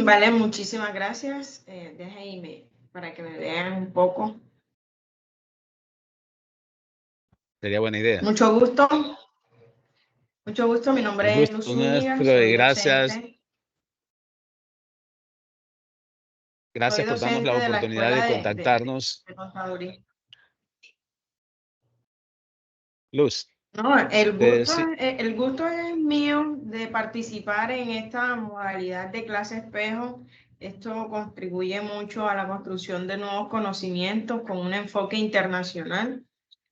Vale, muchísimas gracias. Déjenme para que me vean un poco. Sería buena idea. Mucho gusto. Mucho gusto. Mi El nombre es Luz gusto Zúñiga. nuestro y Soy gracias. docente. Soy Gracias por darnos la docente de la oportunidad Escuela de contactarnos. de Contaduría. Luz, No, sí, el gusto es mío de participar en esta modalidad de clase espejo. Esto contribuye mucho a la construcción de nuevos conocimientos con un enfoque internacional.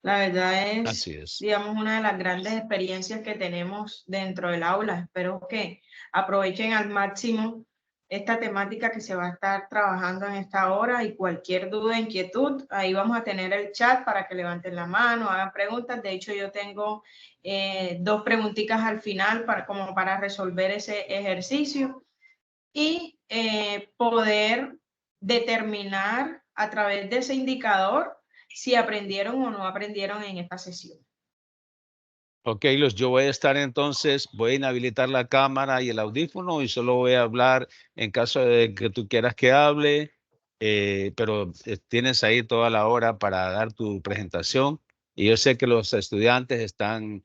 La verdad así es, es. digamos, una de las grandes experiencias que tenemos dentro del aula. Espero que aprovechen al máximo esta temática que se va a estar trabajando en esta hora y cualquier duda, inquietud, ahí vamos a tener el chat para que levanten la mano, hagan preguntas. De hecho, yo tengo dos preguntitas al final como para resolver ese ejercicio y poder determinar a través de ese indicador si aprendieron o no aprendieron en esta sesión. Ok, Luz, yo voy a estar entonces, voy a inhabilitar la cámara y el audífono y solo voy a hablar en caso de que tú quieras que hable, pero tienes ahí toda la hora para dar tu presentación y yo sé que los estudiantes están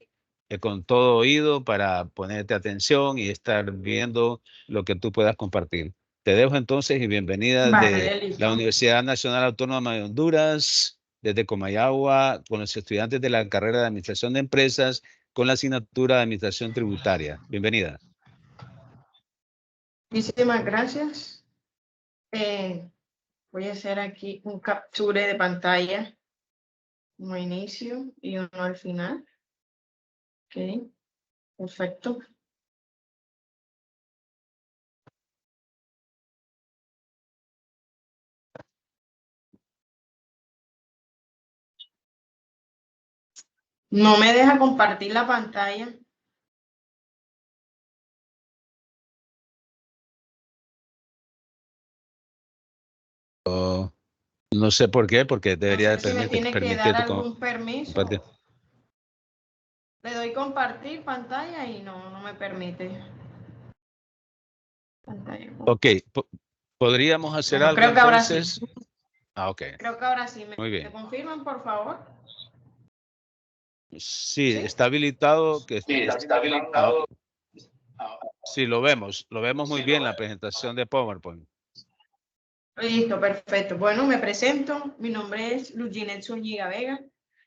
con todo oído para ponerte atención y estar viendo lo que tú puedas compartir. Te dejo entonces y bienvenida de Vale, la listo. Universidad Nacional Autónoma de Honduras, desde Comayagua, con los estudiantes de la carrera de Administración de Empresas, con la asignatura de Administración Tributaria. Bienvenida. Muchísimas gracias. Voy a hacer aquí un capture de pantalla, uno inicio y uno al final. Ok, perfecto. No me deja compartir la pantalla. No sé por qué, porque No debería sé de si me tiene que dar permitirte algún permiso. compartir. Le doy compartir pantalla y no me permite. Pantalla. Ok, ¿podríamos hacer Bueno, algo creo que ahora sí. entonces? Ah, ok, Creo que ahora sí. muy ¿Me bien. confirman, por favor? Sí, ¿Sí? está habilitado. Sí, está Ah, habilitado. sí, lo vemos muy bien la presentación de PowerPoint. Listo, perfecto. Bueno, me presento. Mi nombre es Luginet Zúñiga Vega.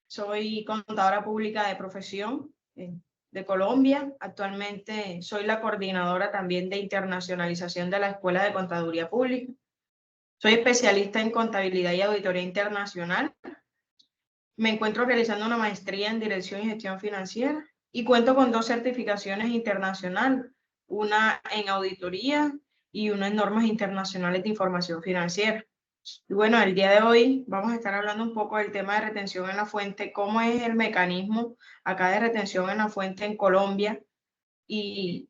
Soy contadora pública de profesión de Colombia. Actualmente soy la coordinadora también de internacionalización de la Escuela de Contaduría Pública. Soy especialista en contabilidad y auditoría internacional. Me encuentro realizando una maestría en dirección y gestión financiera y cuento con dos certificaciones internacionales, una en auditoría y una en normas internacionales de información financiera. Y bueno, el día de hoy vamos a estar hablando un poco del tema de retención en la fuente, cómo es el mecanismo acá de retención en la fuente en Colombia y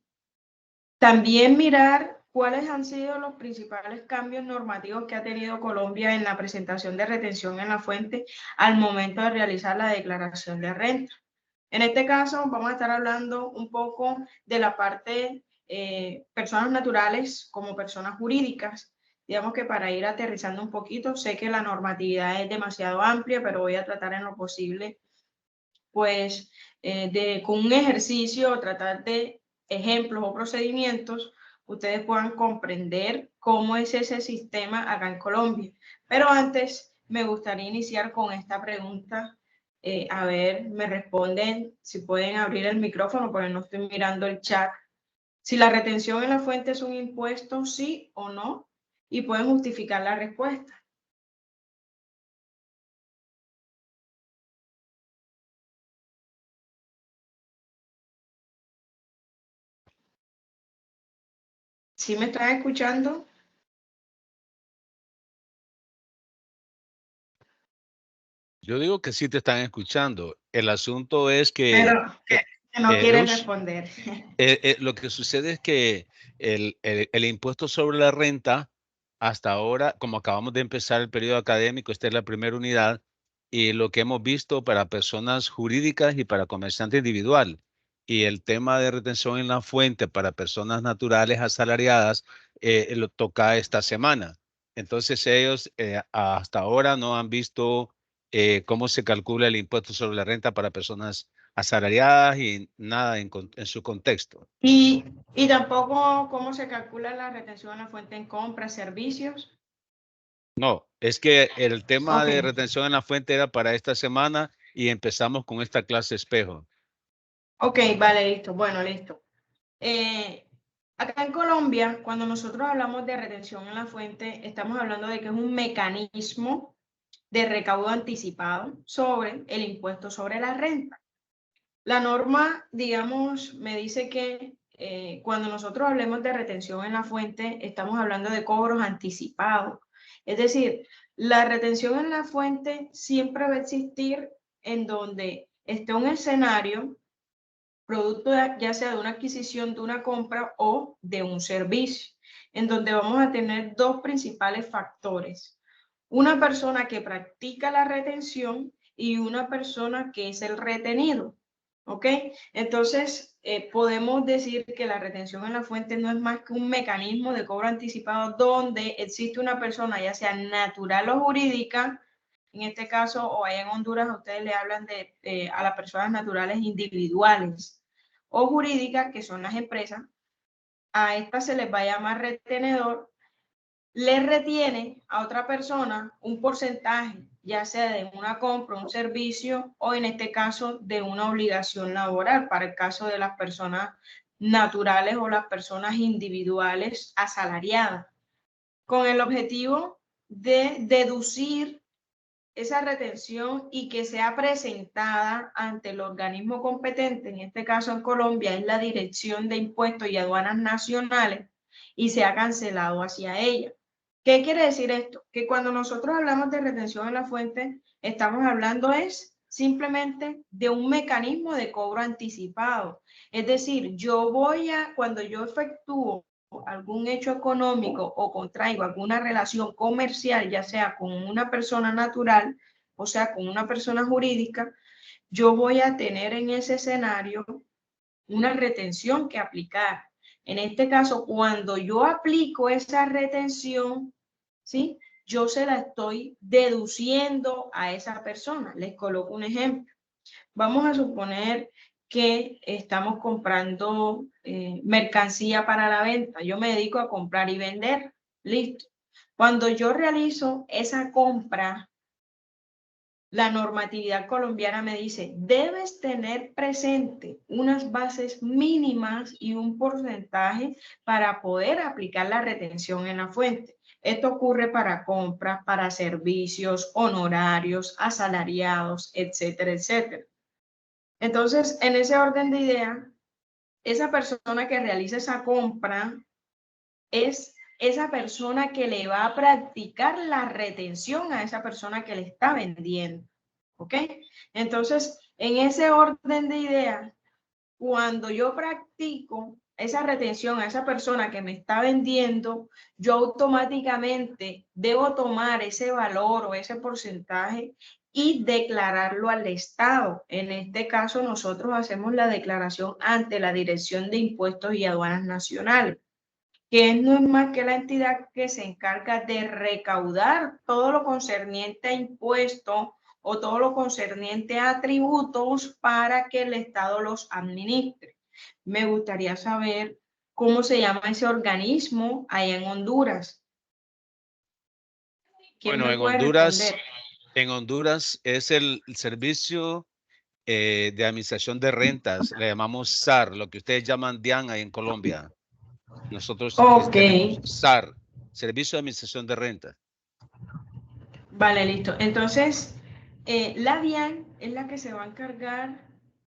también mirar cuáles han sido los principales cambios normativos que ha tenido Colombia en la presentación de retención en la fuente al momento de realizar la declaración de renta. En este caso vamos a estar hablando un poco de la parte personas naturales como personas jurídicas. Digamos que para ir aterrizando un poquito, sé que la normatividad es demasiado amplia, pero voy a tratar en lo posible, pues, con un ejercicio, tratar de ejemplos o procedimientos, ustedes puedan comprender cómo es ese sistema acá en Colombia. Pero antes, me gustaría iniciar con esta pregunta. A ver, me responden si pueden abrir el micrófono, porque no estoy mirando el chat. Si la retención en la fuente es un impuesto, sí o no, y pueden justificar la respuesta. ¿Sí me están escuchando? Yo digo que sí te están escuchando. El asunto es que, Pero que no quieren Luz, responder. lo que sucede es que el impuesto sobre la renta, hasta ahora, como acabamos de empezar el periodo académico, esta es la primera unidad, y lo que hemos visto para personas jurídicas y para comerciante individual. y el tema de retención en la fuente para personas naturales asalariadas lo toca esta semana. Entonces ellos hasta ahora no han visto cómo se calcula el impuesto sobre la renta para personas asalariadas y nada en su contexto. Y tampoco cómo se calcula la retención en la fuente en compras, servicios. No, es que el tema Ok, de retención en la fuente era para esta semana y empezamos con esta clase espejo. ok, vale, listo. Bueno, listo. Acá en Colombia, cuando nosotros hablamos de retención en la fuente, estamos hablando de que es un mecanismo de recaudo anticipado sobre el impuesto sobre la renta. La norma, digamos, me dice que cuando nosotros hablemos de retención en la fuente, estamos hablando de cobros anticipados. Es decir, la retención en la fuente siempre va a existir en donde esté un escenario producto ya sea de una adquisición, de una compra o de un servicio, en donde vamos a tener dos principales factores. Una persona que practica la retención y una persona que es el retenido. ¿Ok? Entonces, podemos decir que la retención en la fuente no es más que un mecanismo de cobro anticipado donde existe una persona, ya sea natural o jurídica, en este caso, o allá en Honduras, a ustedes le hablan a las personas naturales individuales o jurídicas, que son las empresas. A estas se les va a llamar retenedor. Le retiene a otra persona un porcentaje, ya sea de una compra, un servicio o en este caso de una obligación laboral, para el caso de las personas naturales o las personas individuales asalariadas, con el objetivo de deducir esa retención y que sea presentada ante el organismo competente, en este caso en Colombia es la Dirección de Impuestos y Aduanas Nacionales, y se ha cancelado hacia ella. ¿Qué quiere decir esto? Que cuando nosotros hablamos de retención en la fuente, estamos hablando es simplemente de un mecanismo de cobro anticipado. Es decir, cuando yo efectúo algún hecho económico o contraigo alguna relación comercial, ya sea con una persona natural, o sea, con una persona jurídica, yo voy a tener en ese escenario una retención que aplicar. En este caso, cuando yo aplico esa retención, ¿sí? Yo se la estoy deduciendo a esa persona. Les coloco un ejemplo. Vamos a suponer que estamos comprando mercancía para la venta. Yo me dedico a comprar y vender. Listo. Cuando yo realizo esa compra, la normatividad colombiana me dice, debes tener presente unas bases mínimas y un porcentaje para poder aplicar la retención en la fuente. Esto ocurre para compras, para servicios, honorarios, asalariados, etcétera, etcétera. Entonces, en ese orden de idea, esa persona que realiza esa compra es esa persona que le va a practicar la retención a esa persona que le está vendiendo. ¿Ok? Entonces, en ese orden de idea, cuando yo practico esa retención a esa persona que me está vendiendo, yo automáticamente debo tomar ese valor o ese porcentaje y declararlo al Estado. En este caso, nosotros hacemos la declaración ante la Dirección de Impuestos y Aduanas Nacionales, que no es más que la entidad que se encarga de recaudar todo lo concerniente a impuestos o todo lo concerniente a tributos para que el Estado los administre. Me gustaría saber cómo se llama ese organismo allá en Honduras. ¿Quién Bueno, me puede responder? En Honduras es el servicio de administración de rentas, le llamamos SAR, lo que ustedes llaman DIAN ahí en Colombia. Nosotros Ok, tenemos SAR, Servicio de Administración de Rentas. vale, listo. Entonces, la DIAN es la que se va a encargar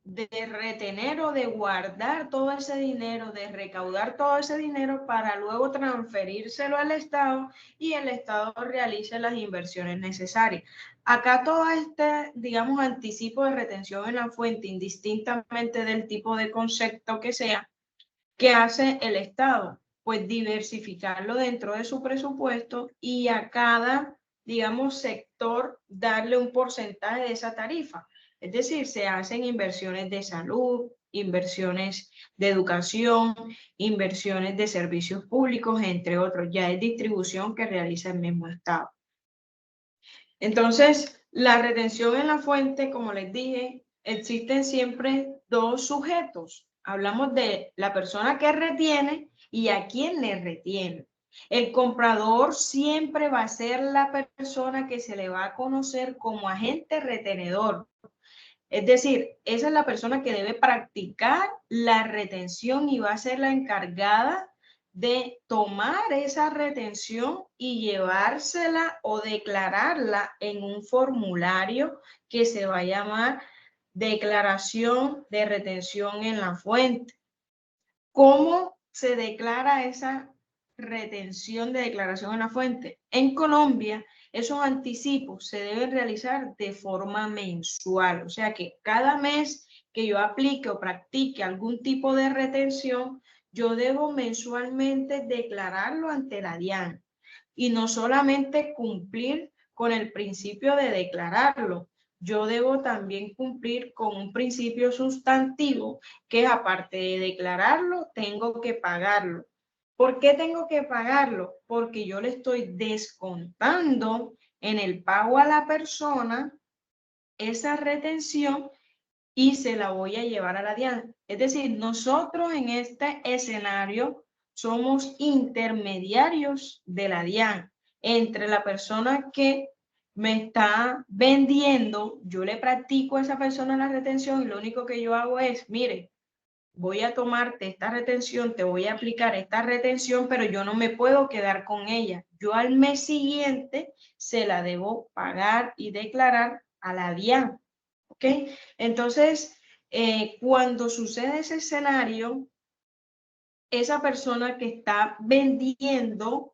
de retener o de guardar todo ese dinero, de recaudar todo ese dinero para luego transferírselo al Estado y el Estado realice las inversiones necesarias. Acá todo este, digamos, anticipo de retención en la fuente, indistintamente del tipo de concepto que sea, ¿qué hace el Estado? Pues diversificarlo dentro de su presupuesto y a cada, digamos, sector darle un porcentaje de esa tarifa. Es decir, se hacen inversiones de salud, inversiones de educación, inversiones de servicios públicos, entre otros. Ya es distribución que realiza el mismo Estado. Entonces, la retención en la fuente, como les dije, existen siempre dos sujetos. Hablamos de la persona que retiene y a quién le retiene. El comprador siempre va a ser la persona que se le va a conocer como agente retenedor. Es decir, esa es la persona que debe practicar la retención y va a ser la encargada de tomar esa retención y llevársela o declararla en un formulario que se va a llamar declaración de retención en la fuente. ¿Cómo se declara esa retención de declaración en la fuente? En Colombia, esos anticipos se deben realizar de forma mensual, o sea que cada mes que yo aplique o practique algún tipo de retención, yo debo mensualmente declararlo ante la DIAN y no solamente cumplir con el principio de declararlo, yo debo también cumplir con un principio sustantivo que aparte de declararlo, tengo que pagarlo. ¿Por qué tengo que pagarlo? Porque yo le estoy descontando en el pago a la persona esa retención y se la voy a llevar a la DIAN. Es decir, nosotros en este escenario somos intermediarios de la DIAN entre la persona que me está vendiendo, yo le practico a esa persona la retención y lo único que yo hago es, mire, voy a tomarte esta retención, te voy a aplicar esta retención, pero yo no me puedo quedar con ella. Yo al mes siguiente se la debo pagar y declarar a la DIAN. ¿Ok? Entonces, cuando sucede ese escenario, esa persona que está vendiendo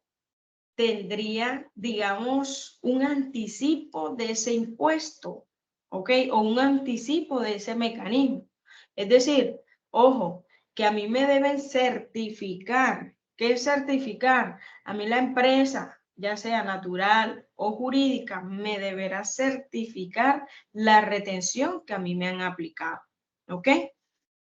tendría, digamos, un anticipo de ese impuesto, ¿ok? O un anticipo de ese mecanismo. Es decir, ojo, que a mí me deben certificar. ¿Qué es certificar? A mí la empresa, ya sea natural o jurídica, me deberá certificar la retención que a mí me han aplicado, ¿ok?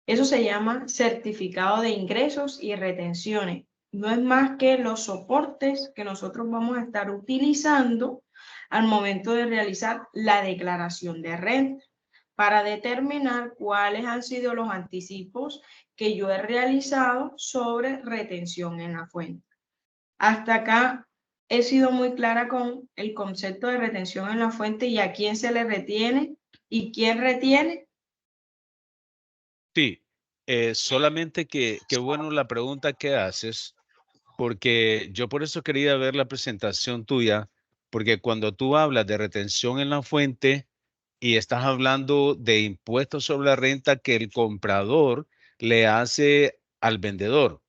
Eso se llama certificado de ingresos y retenciones. No es más que los soportes que nosotros vamos a estar utilizando al momento de realizar la declaración de renta para determinar cuáles han sido los anticipos que yo he realizado sobre retención en la fuente. Hasta acá he sido muy clara con el concepto de retención en la fuente y a quién se le retiene y quién retiene. Sí, solamente que, qué bueno la pregunta que haces, porque yo por eso quería ver la presentación tuya, porque cuando tú hablas de retención en la fuente y estás hablando de impuestos sobre la renta que el comprador le hace al vendedor.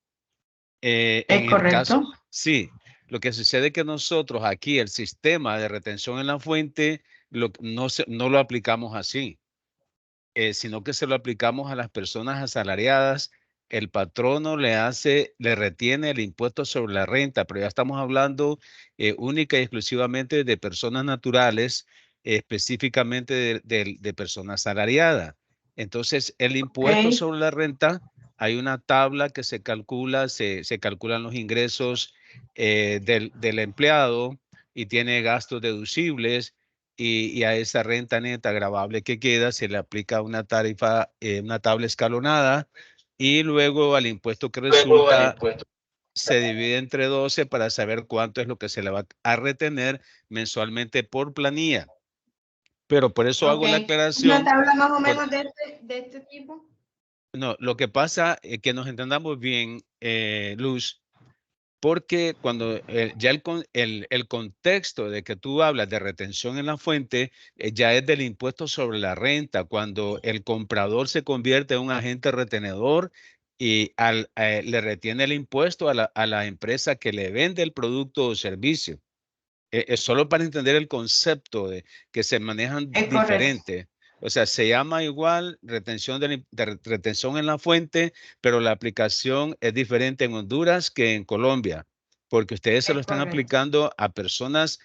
¿Es En el caso, correcto? sí, lo que sucede es que nosotros aquí el sistema de retención en la fuente no lo aplicamos así, sino que se lo aplicamos a las personas asalariadas. El patrono le retiene el impuesto sobre la renta, pero ya estamos hablando única y exclusivamente de personas naturales, específicamente de personas asalariadas. Entonces, el Ok, impuesto sobre la renta, hay una tabla que se calcula, se calculan los ingresos del empleado y tiene gastos deducibles y a esa renta neta gravable que queda se le aplica una tarifa, una tabla escalonada y luego al impuesto que Luego al resulta impuesto. se divide entre 12 para saber cuánto es lo que se le va a retener mensualmente por planilla. Pero por eso ok. hago la Una aclaración. tabla más o por- menos de este tipo. no, lo que pasa es que nos entendamos bien, Luz, porque cuando ya el contexto de que tú hablas de retención en la fuente ya es del impuesto sobre la renta, cuando el comprador se convierte en un agente retenedor y le retiene el impuesto a la empresa que le vende el producto o servicio. Es solo para entender el concepto de que se manejan Es correcto. diferente. O sea, se llama igual retención retención en la fuente, pero la aplicación es diferente en Honduras que en Colombia, porque ustedes se lo Es están correcto. aplicando a personas,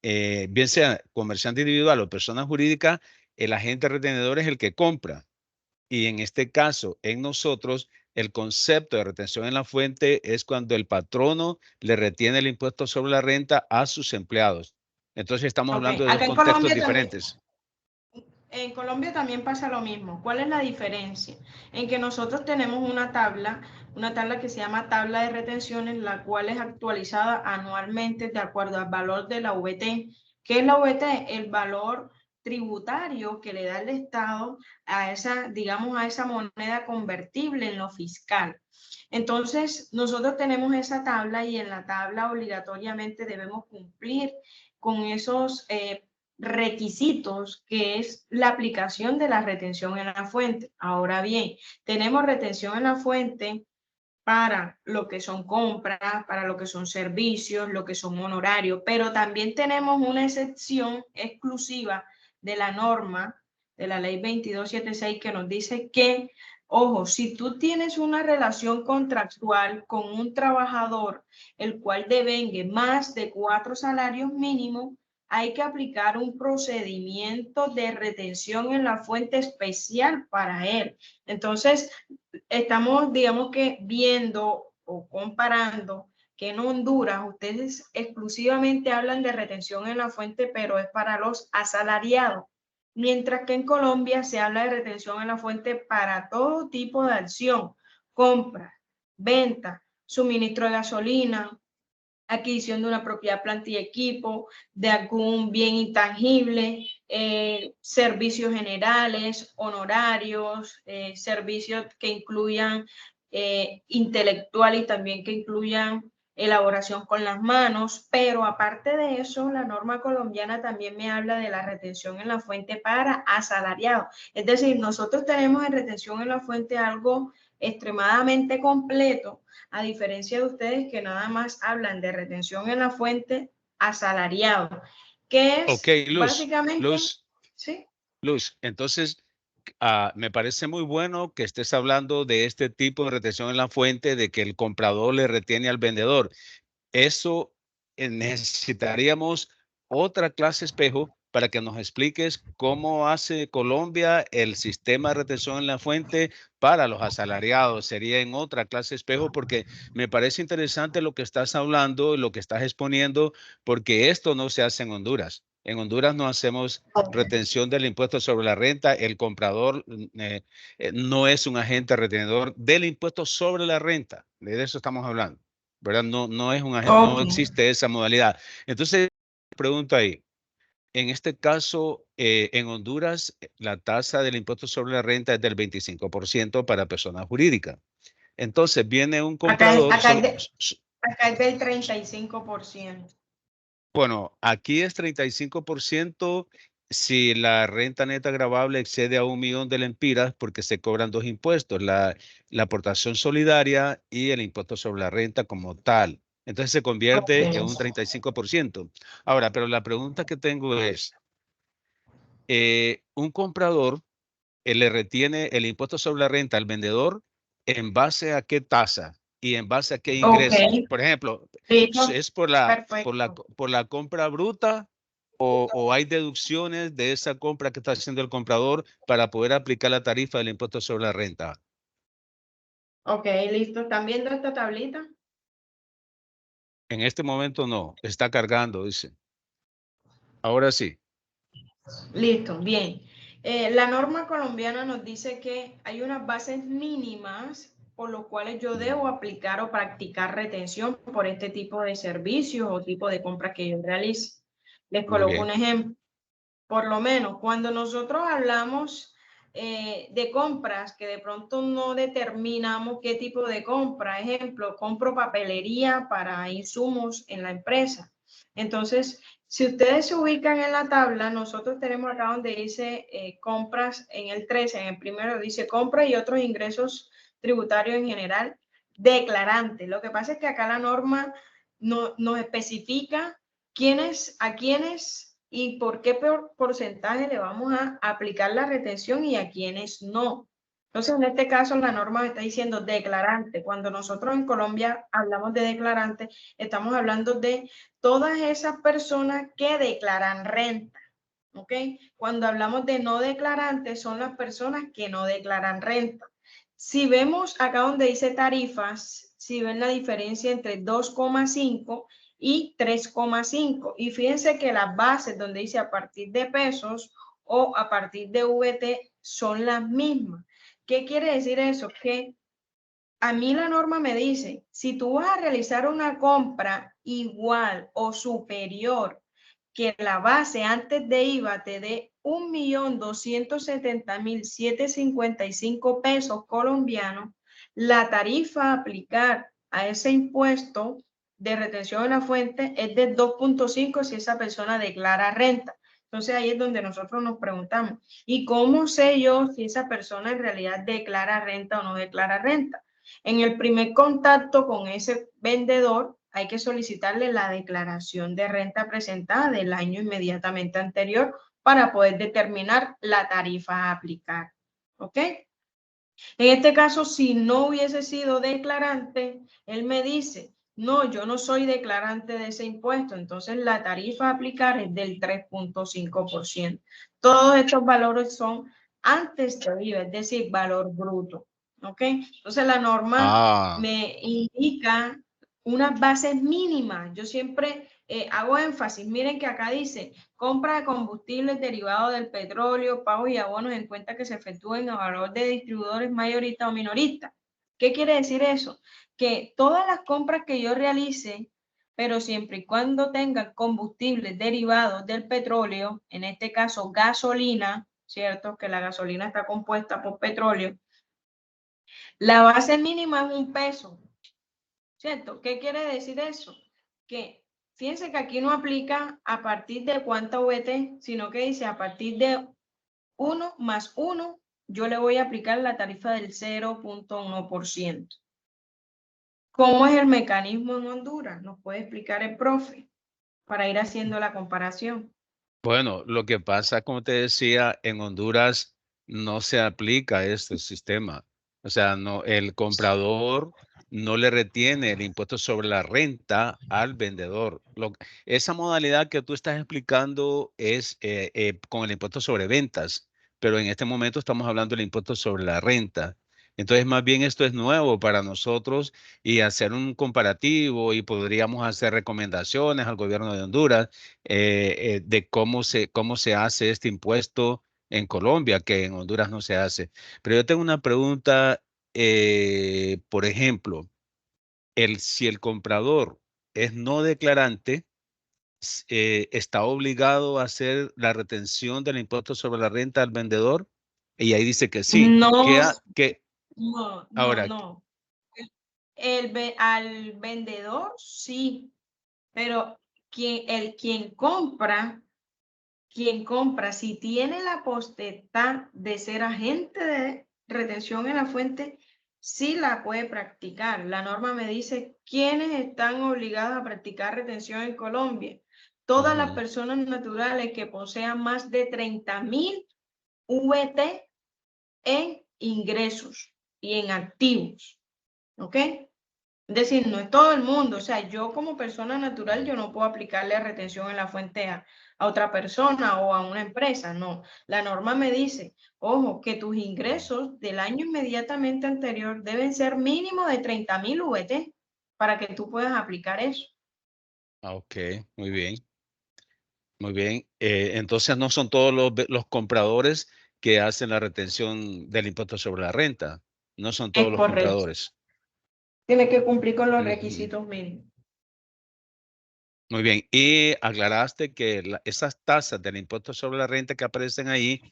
bien sea comerciante individual o persona jurídica, el agente retenedor es el que compra. Y en este caso, en nosotros, el concepto de retención en la fuente es cuando el patrono le retiene el impuesto sobre la renta a sus empleados. Entonces estamos Ok, hablando de dos acá contextos diferentes. En Colombia también pasa lo mismo. ¿Cuál es la diferencia? En que nosotros tenemos una tabla que se llama tabla de retenciones, la cual es actualizada anualmente de acuerdo al valor de la VT. ¿Qué es la VT? El valor tributario que le da el Estado a esa, digamos, a esa moneda convertible en lo fiscal. Entonces, nosotros tenemos esa tabla y en la tabla obligatoriamente debemos cumplir con esos requisitos, que es la aplicación de la retención en la fuente. Ahora bien, tenemos retención en la fuente para lo que son compras, para lo que son servicios, lo que son honorarios, pero también tenemos una excepción exclusiva de la norma de la ley 2276 que nos dice que, ojo, si tú tienes una relación contractual con un trabajador el cual devengue más de 4 salarios mínimos, hay que aplicar un procedimiento de retención en la fuente especial para él. Entonces, estamos, digamos que, viendo o comparando que en Honduras ustedes exclusivamente hablan de retención en la fuente, pero es para los asalariados, mientras que en Colombia se habla de retención en la fuente para todo tipo de acción, compra, venta, suministro de gasolina, adquisición de una propiedad, planta y equipo, de algún bien intangible, servicios generales, honorarios, servicios que incluyan intelectual y también que incluyan elaboración con las manos, pero aparte de eso, la norma colombiana también me habla de la retención en la fuente para asalariados. Es decir, nosotros tenemos en retención en la fuente algo extremadamente completo, a diferencia de ustedes que nada más hablan de retención en la fuente asalariado, que Ok, es básicamente, ¿sí? Luz, entonces me parece muy bueno que estés hablando de este tipo de retención en la fuente, de que el comprador le retiene al vendedor. Eso necesitaríamos otra clase espejo para que nos expliques cómo hace Colombia el sistema de retención en la fuente para los asalariados. Sería en otra clase espejo porque me parece interesante lo que estás hablando, lo que estás exponiendo, porque esto no se hace en Honduras. En Honduras no hacemos retención del impuesto sobre la renta. El comprador no es un agente retenedor del impuesto sobre la renta. De eso estamos hablando. ¿Verdad? No es no Okay. existe esa modalidad. Entonces, pregunto ahí, en este caso, en Honduras, la tasa del impuesto sobre la renta es del 25% para personas jurídicas. Entonces, viene un Acá, comprador, acá, acá es del 35%. bueno, aquí es 35% si la renta neta gravable excede a 1 millón de lempiras porque se cobran dos impuestos, la aportación solidaria y el impuesto sobre la renta como tal. Entonces se convierte Okay. en un 35%. Ahora, pero la pregunta que tengo es, un comprador le retiene el impuesto sobre la renta al vendedor en base a qué tasa y en base a qué ingresos. Ok, Por ejemplo, listo, ¿es perfecto. por la compra bruta o hay deducciones de esa compra que está haciendo el comprador para poder aplicar la tarifa del impuesto sobre la renta? Ok, listo. ¿Están viendo esta tablita? En este momento no, está cargando, dice. Ahora sí. Listo, bien. La norma colombiana nos dice que hay unas bases mínimas por los cuales yo debo aplicar o practicar retención por este tipo de servicios o tipo de compras que yo realice. Les Muy coloco un bien. ejemplo. Por lo menos cuando nosotros hablamos de compras que de pronto no determinamos qué tipo de compra, ejemplo, compro papelería para insumos en la empresa. Entonces, si ustedes se ubican en la tabla, nosotros tenemos acá donde dice compras en el 13, en el primero dice compra y otros ingresos tributarios en general, declarante. Lo que pasa es que acá la norma no, nos especifica a quiénes y por qué porcentaje le vamos a aplicar la retención y a quiénes no. Entonces, en este caso, la norma me está diciendo declarante. Cuando nosotros en Colombia hablamos de declarante, estamos hablando de todas esas personas que declaran renta. ¿ok? Cuando hablamos de no declarantes, son las personas que no declaran renta. Si vemos acá donde dice tarifas, si ven la diferencia entre 2,5 y 3,5. Y fíjense que las bases donde dice a partir de pesos o a partir de VT son las mismas. ¿Qué quiere decir eso? Que a mí la norma me dice, si tú vas a realizar una compra igual o superior que la base antes de IVA te dé 1.270.755 pesos colombianos, la tarifa a aplicar a ese impuesto de retención en la fuente es de 2,5 si esa persona declara renta. Entonces ahí es donde nosotros nos preguntamos, ¿y cómo sé yo si esa persona en realidad declara renta o no declara renta? En el primer contacto con ese vendedor, hay que solicitarle la declaración de renta presentada del año inmediatamente anterior para poder determinar la tarifa a aplicar. ¿Ok? En este caso, si no hubiese sido declarante, él me dice, no, yo no soy declarante de ese impuesto, entonces la tarifa a aplicar es del 3,5%. Todos estos valores son antes de IVA, es decir, valor bruto. ¿Ok? Entonces la norma me indica unas bases mínimas. Yo siempre hago énfasis. Miren que acá dice, compra de combustibles derivados del petróleo, pagos y abonos en cuenta que se efectúen a valor de distribuidores mayoristas o minoristas. ¿Qué quiere decir eso? Que todas las compras que yo realice, pero siempre y cuando tengan combustibles derivados del petróleo, en este caso gasolina, ¿cierto? Que la gasolina está compuesta por petróleo. La base mínima es 1 peso, ¿cierto? ¿Qué quiere decir eso? Que fíjense que aquí no aplica a partir de cuánta VT, sino que dice a partir de 1 más 1, yo le voy a aplicar la tarifa del 0,1%. ¿Cómo es el mecanismo en Honduras? Nos puede explicar el profe para ir haciendo la comparación. Bueno, lo que pasa, como te decía, en Honduras no se aplica este sistema. O sea, no, el comprador no le retiene el impuesto sobre la renta al vendedor. Esa modalidad que tú estás explicando es con el impuesto sobre ventas, pero en este momento estamos hablando del impuesto sobre la renta. Entonces, más bien esto es nuevo para nosotros y hacer un comparativo y podríamos hacer recomendaciones al gobierno de Honduras de cómo se hace este impuesto en Colombia, que en Honduras no se hace. Pero yo tengo una pregunta, por ejemplo, si el comprador es no declarante, ¿está obligado a hacer la retención del impuesto sobre la renta al vendedor? Y ahí dice que sí. No, ¿Qué? no, Ahora, no. Al vendedor sí, pero quien compra, si tiene la potestad de ser agente de retención en la fuente, sí la puede practicar. La norma me dice quiénes están obligados a practicar retención en Colombia. Todas las personas naturales que posean más de 30.000 VT en ingresos y en activos. ¿Ok? Es decir, no es todo el mundo. O sea, yo como persona natural, yo no puedo aplicarle retención en la fuente a otra persona o a una empresa. No. La norma me dice, ojo, que tus ingresos del año inmediatamente anterior deben ser mínimo de 30.000 VT para que tú puedas aplicar eso. ok, muy bien. Muy bien. Entonces no son todos los compradores que hacen la retención del impuesto sobre la renta. No son todos Es los correcto. compradores. Tiene que cumplir con los Ujú. requisitos mínimos. Muy bien. Y aclaraste que esas tasas del impuesto sobre la renta que aparecen ahí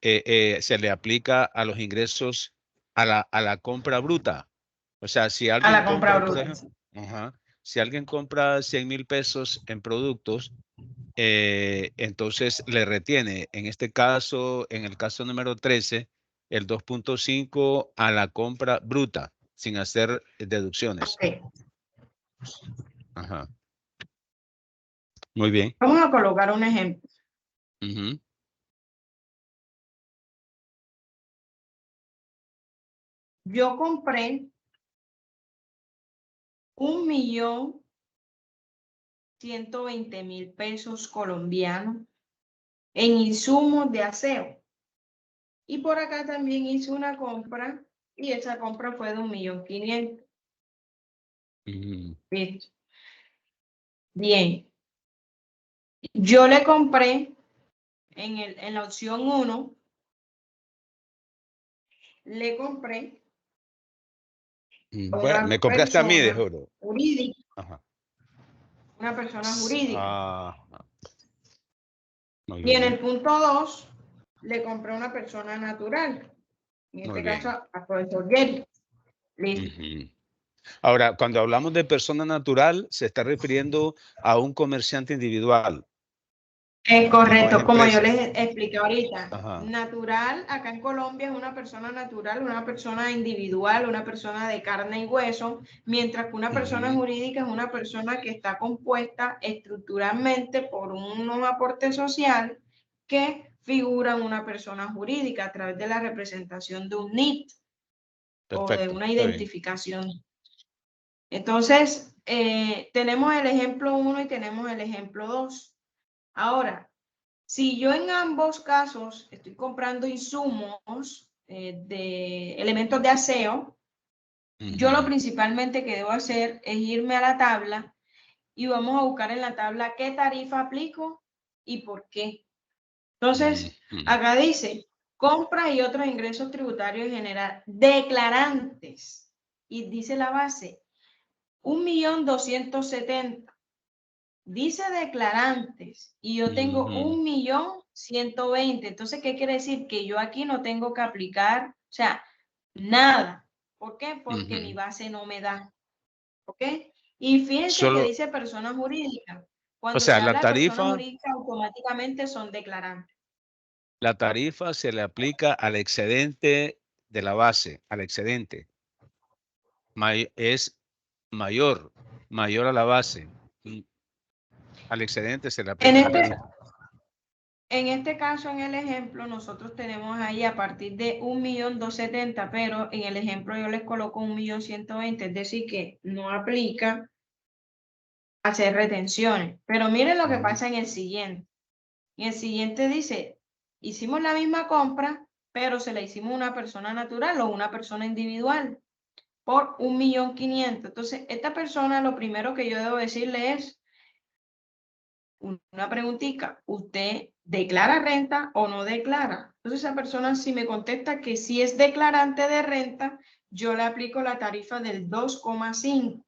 se le aplica a los ingresos a la compra bruta. O sea, si A alguien la compra compra, por bruta. ejemplo, si alguien compra 100,000 pesos en productos, entonces le retiene, en este caso, en el caso número 13, el 2,5 a la compra bruta, sin hacer deducciones. Okay. Ajá. Muy bien. Vamos a colocar un ejemplo. Ujú. Yo compré 1.120.000 pesos colombianos en insumos de aseo. Y por acá también hice una compra y esa compra fue de 1.500.000. Listo. Bien. Yo le compré en la opción 1, le compré Bueno, me una compraste a mí, de persona juro. jurídica, Ajá. una persona jurídica. Muy Y en bien, el punto 2, le compré una persona natural. En muy este bien. caso, al profesor Jerry. Listo. Ujú. Ahora, cuando hablamos de persona natural, se está refiriendo a un comerciante individual, Es no es correcto, como yo empresa. les expliqué ahorita. Ajá. Natural, acá en Colombia es una persona natural, una persona individual, una persona de carne y hueso, mientras que una persona Ujú. jurídica es una persona que está compuesta estructuralmente por un aporte social que figura en una persona jurídica a través de la representación de un NIT o de Perfecto, una está bien. identificación. Entonces, tenemos el ejemplo 1 y tenemos el ejemplo 2. Ahora, si yo en ambos casos estoy comprando insumos de elementos de aseo, yo lo Ujú. principalmente que debo hacer es irme a la tabla y vamos a buscar en la tabla qué tarifa aplico y por qué. Entonces, Ujú. acá dice, compras y otros ingresos tributarios en general, declarantes. Y dice la base, 1.270.000. Dice declarantes y yo tengo Ujú. 1.120.000. Entonces, ¿qué quiere decir? Que yo aquí no tengo que aplicar, o sea, nada. ¿Por qué? Porque mi Ujú. base no me da. ¿Ok? Y fíjense que Solo, dice persona jurídica. o Cuando sea, se habla de persona jurídica, automáticamente son declarantes. la tarifa se le aplica al excedente de la base, al excedente. Es mayor, mayor a la base. Al excedente se le En aplica la este, tarifa. en este caso, en el ejemplo, nosotros tenemos ahí a partir de 1.270.000, pero en el ejemplo yo les coloco 1.120.000, es decir, que no aplica hacer retenciones. Pero miren lo que Ujú. pasa en el siguiente. En el siguiente dice, hicimos la misma compra, pero se la hicimos a una persona natural o una persona individual por 1.500.000. Entonces, esta persona lo primero que yo debo decirle es una preguntita, ¿usted declara renta o no declara? Entonces, esa persona si me contesta que si es declarante de renta, yo le aplico la tarifa del 2,5.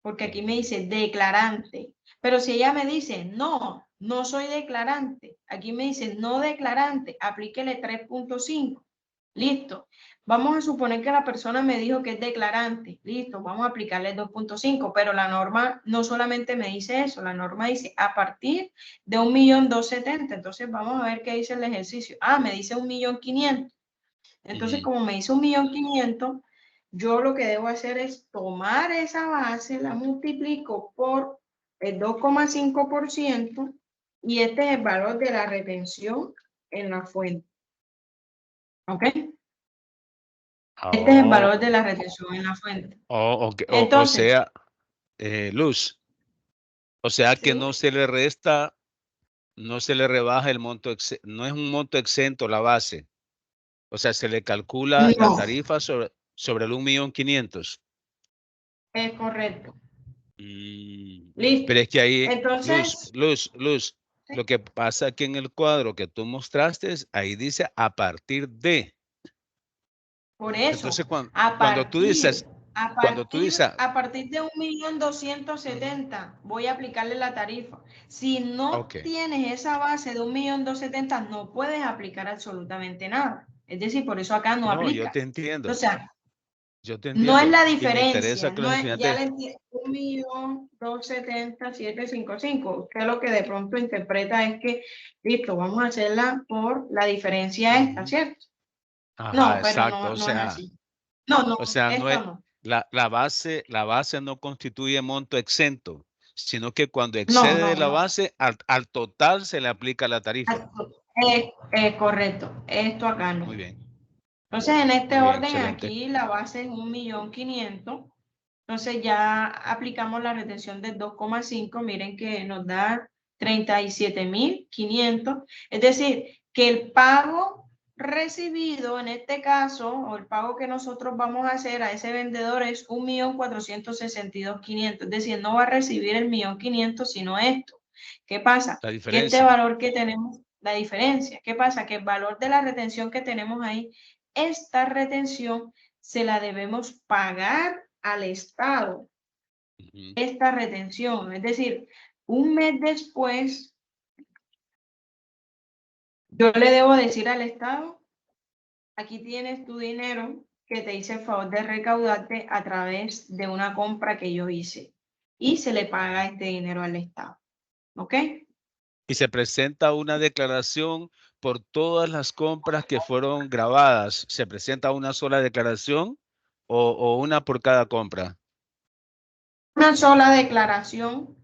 Porque aquí me dice declarante. Pero si ella me dice, no, no soy declarante, aquí me dice no declarante, aplíquele 3,5. Listo. Vamos a suponer que la persona me dijo que es declarante. Listo, vamos a aplicarle 2,5. Pero la norma no solamente me dice eso, la norma dice a partir de 1.270.000. Entonces vamos a ver qué dice el ejercicio. Ah, me dice 1.500.000. Entonces, Ujú. como me hizo 1.500.000, yo lo que debo hacer es tomar esa base, la multiplico por el 2,5% y este es el valor de la retención en la fuente. ¿Ok? Este es el valor de Oh, la retención en la fuente. ok. O Entonces, sea, Luz, o sea que no ¿sí? se le resta, no se le rebaja el monto, no es un monto exento la base. O sea, se le calcula la No, tarifa sobre el 1.500.000. es correcto. Mm. Pero Listo. es que ahí, Entonces, Luz, ¿sí? lo que pasa aquí en el cuadro que tú mostraste, ahí dice a partir de. Por eso, Entonces, cuando tú dices, cuando tú dices, a partir de 1.270.000 voy a aplicarle la tarifa. Si no ok, tienes esa base de 1.270.000, no puedes aplicar absolutamente nada. Es decir, por eso acá no no, yo aplica. te O entiendo, sea, yo te no es entiendo. la Y me interesa diferencia, que no los es, ya le estudiantes, entiendo, 1.270.755. Usted lo que de pronto interpreta es que, listo, vamos a hacerla por la diferencia esta, ujú, ¿cierto? ajá, No, pero exacto, no, no es así. No, no, o sea, no esto es, no. la base no constituye monto exento, sino que cuando No, excede de no, la no. base, al total se le aplica la tarifa. Correcto. Esto acá no. Muy bien, Entonces, en este muy bien, orden, excelente. aquí la base es 1.500.000. Entonces, ya aplicamos la retención del 2,5. Miren que nos da 37.500. Es decir, que el pago recibido en este caso, o el pago que nosotros vamos a hacer a ese vendedor es 1.462.500. Es decir, no va a recibir el 1.500.000, sino esto. ¿Qué pasa? La Que este diferencia. valor que tenemos, la diferencia. ¿Qué pasa? Que el valor de la retención que tenemos ahí, esta retención se la debemos pagar al Estado. Esta retención, es decir, un mes después, yo le debo decir al Estado, aquí tienes tu dinero que te hice el favor de recaudarte a través de una compra que yo hice, y se le paga este dinero al Estado. ¿Ok? Y se presenta una declaración por todas las compras que fueron grabadas. ¿Se presenta una sola declaración o una por cada compra? Una sola declaración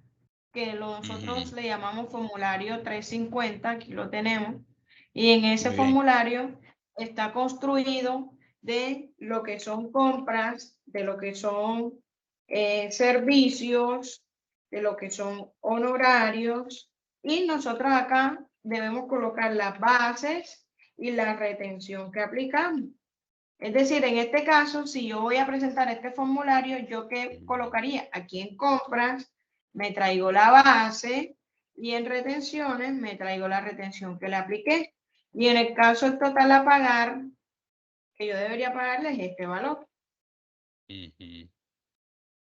que nosotros le llamamos formulario 350, aquí lo tenemos, y en ese Muy bien. formulario está construido de lo que son compras, de lo que son servicios, de lo que son honorarios, y nosotros acá debemos colocar las bases y la retención que aplicamos. Es decir, en este caso, si yo voy a presentar este formulario, ¿yo qué colocaría? Aquí en compras me traigo la base y en retenciones me traigo la retención que le apliqué. Y en el caso del total a pagar, que yo debería pagarles este valor.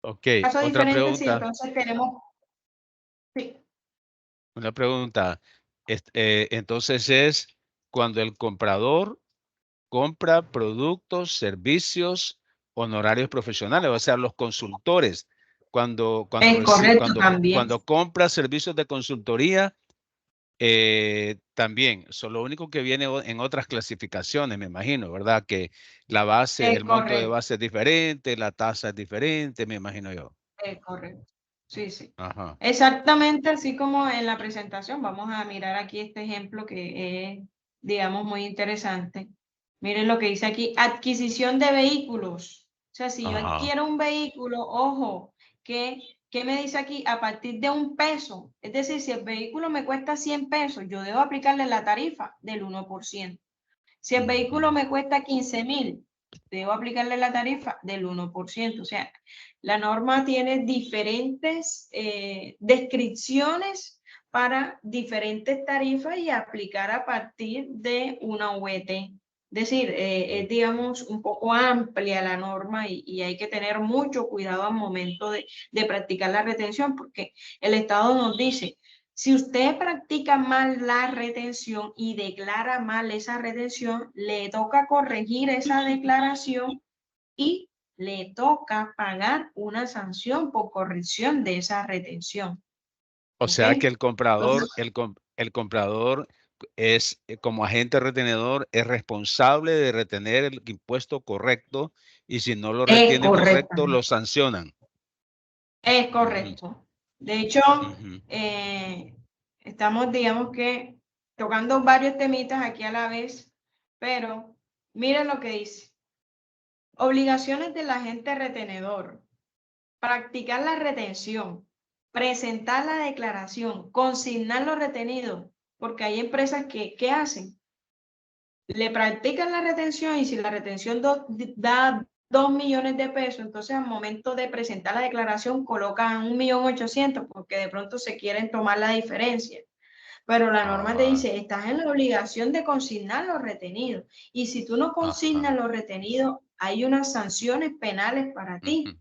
Ok, Caso otra diferente, si pregunta. entonces tenemos... Sí, Una pregunta. Entonces es cuando el comprador compra productos, servicios, honorarios profesionales, o sea, los consultores. es correcto también. Cuando compra servicios de consultoría, también, lo único que viene en otras clasificaciones, me imagino, ¿verdad? Que la base, Es el monto de correcto, base es diferente, la tasa es diferente, me imagino yo. es correcto. Sí, sí. Ajá. Exactamente así como en la presentación. Vamos a mirar aquí este ejemplo que es, digamos, muy interesante. Miren lo que dice aquí, adquisición de vehículos. O sea, si yo Ajá. adquiero un vehículo, ojo, ¿qué me dice aquí? A partir de $1. Es decir, si el vehículo me cuesta 100 pesos, yo debo aplicarle la tarifa del 1%. Si el vehículo me cuesta 15.000, debo aplicarle la tarifa del 1%. O sea, la norma tiene diferentes descripciones para diferentes tarifas y aplicar a partir de una UET. Es decir, es, digamos, un poco amplia la norma y hay que tener mucho cuidado al momento de practicar la retención, porque el Estado nos dice, si usted practica mal la retención y declara mal esa retención, le toca corregir esa declaración y le toca pagar una sanción por corrección de esa retención. O ¿Ok? sea que el Entonces, comprador, el comprador es, como agente retenedor, es responsable de retener el impuesto correcto y si no lo es retiene correcto. correcto, lo sancionan. Es Ujú, correcto. De hecho, ujú. estamos, digamos que, tocando varios temitas aquí a la vez, pero miren lo que dice. Obligaciones del agente retenedor. Practicar la retención. Presentar la declaración. Consignar lo retenido. Porque hay empresas que, ¿qué hacen? Le practican la retención y si la retención da 2 millones de pesos, entonces al momento de presentar la declaración colocan 1.800.000 porque de pronto se quieren tomar la diferencia. Pero la norma te Ah, dice, estás en la obligación de consignar los retenidos. Y si tú no ajá. consignas los retenidos, hay unas sanciones penales para Ujú. ti.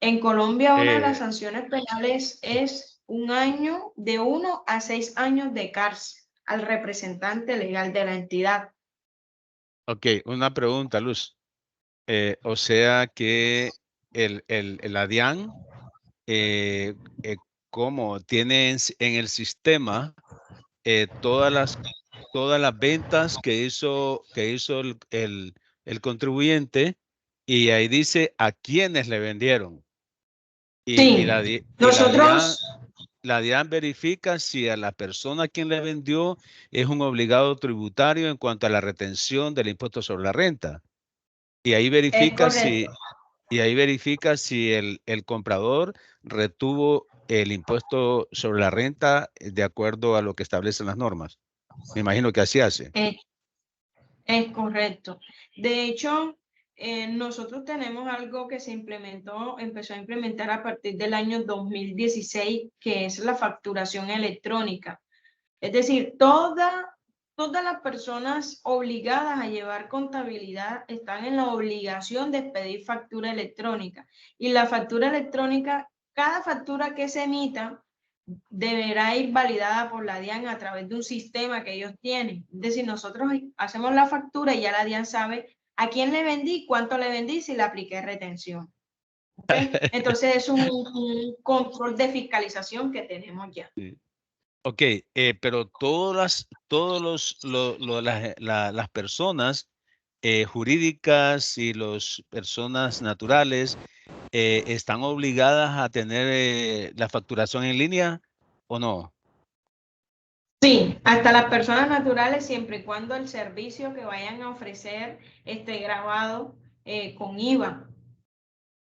En Colombia, una de las Eh, sanciones penales es un año, de 1 a 6 años de cárcel al representante legal de la entidad. ok, una pregunta, Luz. O sea que el ADIAN, eh, eh, ¿cómo tiene en el sistema todas las ventas que hizo el contribuyente y ahí dice a quiénes le vendieron? Y Sí, nosotros, la DIAN verifica si a la persona a quien le vendió es un obligado tributario en cuanto a la retención del impuesto sobre la renta. Y ahí es verifica correcto. Y ahí verifica si el comprador retuvo el impuesto sobre la renta de acuerdo a lo que establecen las normas. Me imagino que así hace. Es correcto. De hecho, nosotros tenemos algo que empezó a implementar a partir del año 2016, que es la facturación electrónica. Es decir, todas las personas obligadas a llevar contabilidad están en la obligación de pedir factura electrónica. Y la factura electrónica, cada factura que se emita, deberá ir validada por la DIAN a través de un sistema que ellos tienen. Es decir, nosotros hacemos la factura y ya la DIAN sabe a quién le vendí, cuánto le vendí, si le apliqué retención. ¿Okay? Entonces es un control de fiscalización que tenemos ya. Sí. Ok, pero todas las personas jurídicas y las personas naturales están obligadas a tener la facturación en línea o no? Sí, hasta las personas naturales, siempre y cuando el servicio que vayan a ofrecer esté grabado con IVA.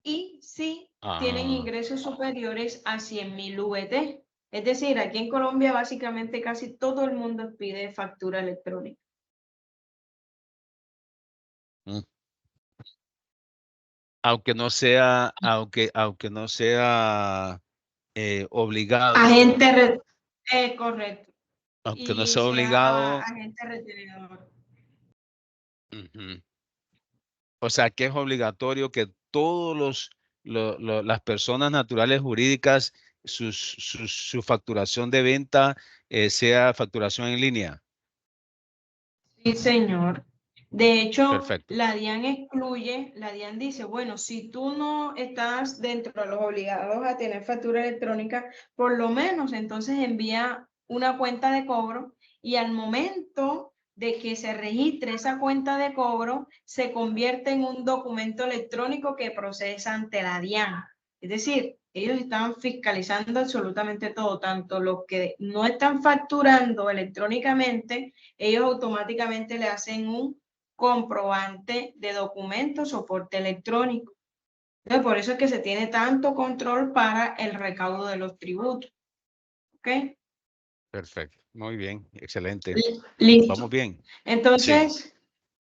Y si tienen ingresos superiores a 100.000 VT. Es decir, aquí en Colombia básicamente casi todo el mundo pide factura electrónica. Mm. Aunque no sea, aunque no sea obligado, Agente, correcto. aunque no Y sea sea obligado, agente retenedor. ujú. O sea, que es obligatorio que todos las personas naturales jurídicas, su facturación de venta sea facturación en línea. Sí, señor. De hecho, Perfecto. la DIAN dice, bueno, si tú no estás dentro de los obligados a tener factura electrónica, por lo menos entonces envía una cuenta de cobro y al momento de que se registre esa cuenta de cobro, se convierte en un documento electrónico que procesa ante la DIAN. Es decir, ellos están fiscalizando absolutamente todo, tanto los que no están facturando electrónicamente, ellos automáticamente le hacen un comprobante de documento, soporte electrónico. Entonces, por eso es que se tiene tanto control para el recaudo de los tributos. ¿Ok? Perfecto. Muy bien. Excelente. Listo. Vamos bien. Sí. Entonces,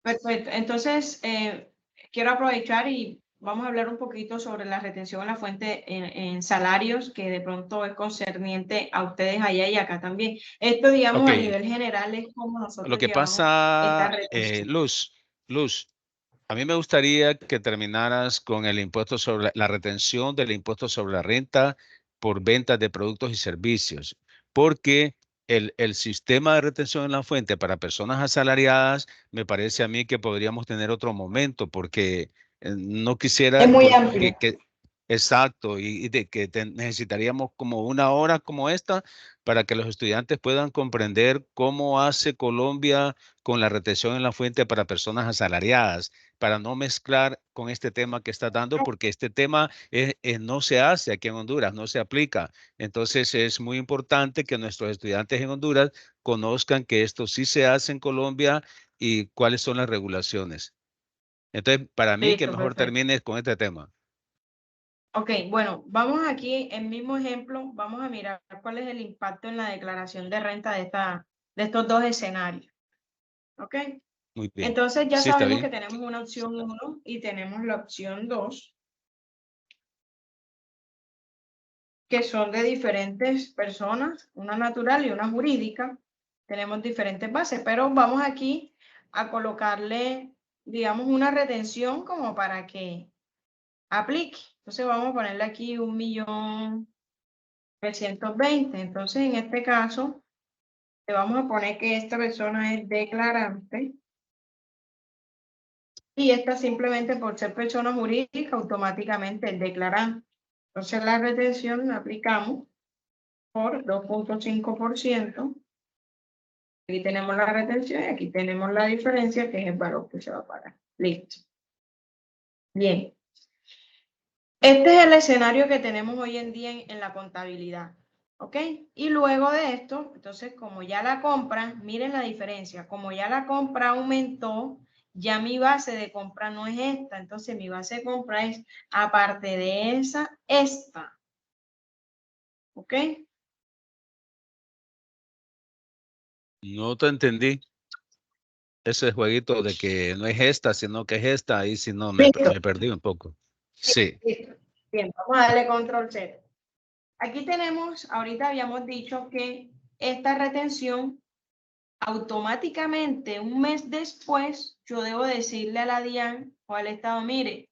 perfecto. Entonces, quiero aprovechar y vamos a hablar un poquito sobre la retención en la fuente en salarios, que de pronto es concerniente a ustedes allá y acá también. Esto, digamos, Ok. a nivel general es como Lo nosotros que llevamos esta pasa, retención. Luz, a mí me gustaría que terminaras con el impuesto sobre la retención del impuesto sobre la renta por ventas de productos y servicios, porque el sistema de retención en la fuente para personas asalariadas me parece a mí que podríamos tener otro momento, porque no Es quisiera muy amplio. exacto, y de que necesitaríamos como una hora como esta para que los estudiantes puedan comprender cómo hace Colombia con la retención en la fuente para personas asalariadas, para no mezclar con este tema que está dando, porque este tema no se hace aquí en Honduras, no se aplica. Entonces es muy importante que nuestros estudiantes en Honduras conozcan que esto sí se hace en Colombia y cuáles son las regulaciones. Entonces, para mí, que Listo, mejor perfecto. termines con este tema. Ok, bueno, vamos aquí, el mismo ejemplo, vamos a mirar cuál es el impacto en la declaración de renta de estos dos escenarios. Ok, Muy bien. entonces ya Sí, está sabemos que bien. tenemos una opción 1 y tenemos la opción 2, que son de diferentes personas, una natural y una jurídica. Tenemos diferentes bases, pero vamos aquí a colocarle, digamos, una retención como para que aplique. Entonces vamos a ponerle aquí 1.320.000. Entonces, en este caso, le vamos a poner que esta persona es declarante y esta simplemente por ser persona jurídica automáticamente es declarante. Entonces, la retención la aplicamos por 2.5%. Aquí tenemos la retención y aquí tenemos la diferencia, que es el valor que se va a pagar. Listo. Bien. Este es el escenario que tenemos hoy en día en la contabilidad. ¿Ok? Y luego de esto, entonces, como ya la compra, miren la diferencia, como ya la compra aumentó, ya mi base de compra no es esta. Entonces mi base de compra es, aparte de esa, esta. ¿Ok? No te entendí ese jueguito de que no es esta, sino que es esta. Ahí sí no, me Listo. perdí un poco. Sí. Listo. Bien, vamos a darle control Z. Aquí tenemos, ahorita habíamos dicho que esta retención automáticamente un mes después yo debo decirle a la DIAN o al Estado, mire,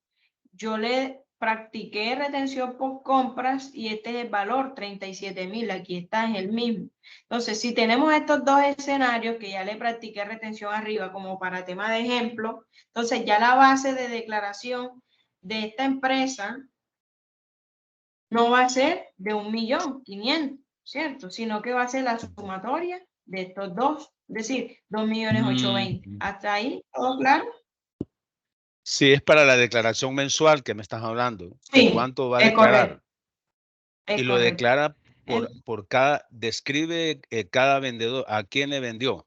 yo le practiqué retención por compras y este es el valor, 37.000, aquí está, es el mismo. Entonces, si tenemos estos dos escenarios que ya le practiqué retención arriba como para tema de ejemplo, entonces ya la base de declaración de esta empresa no va a ser de 1.500.000, ¿cierto? Sino que va a ser la sumatoria de estos dos, es decir, 2.820.000. ¿Hasta ahí todo claro? Sí, es para la declaración mensual que me estás hablando, de Sí, cuánto va a es declarar. correcto. Es Y lo correcto. declara por cada, describe cada vendedor, a quién le vendió.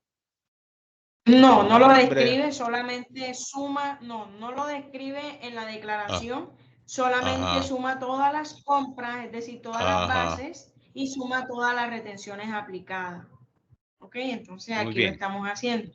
No, no lo Nombre. describe, solamente suma, no lo describe en la Ah, declaración, solamente ajá, suma todas las compras, es decir, todas las ajá. bases y suma todas las retenciones aplicadas. ¿Ok? Entonces Muy aquí lo bien. estamos haciendo.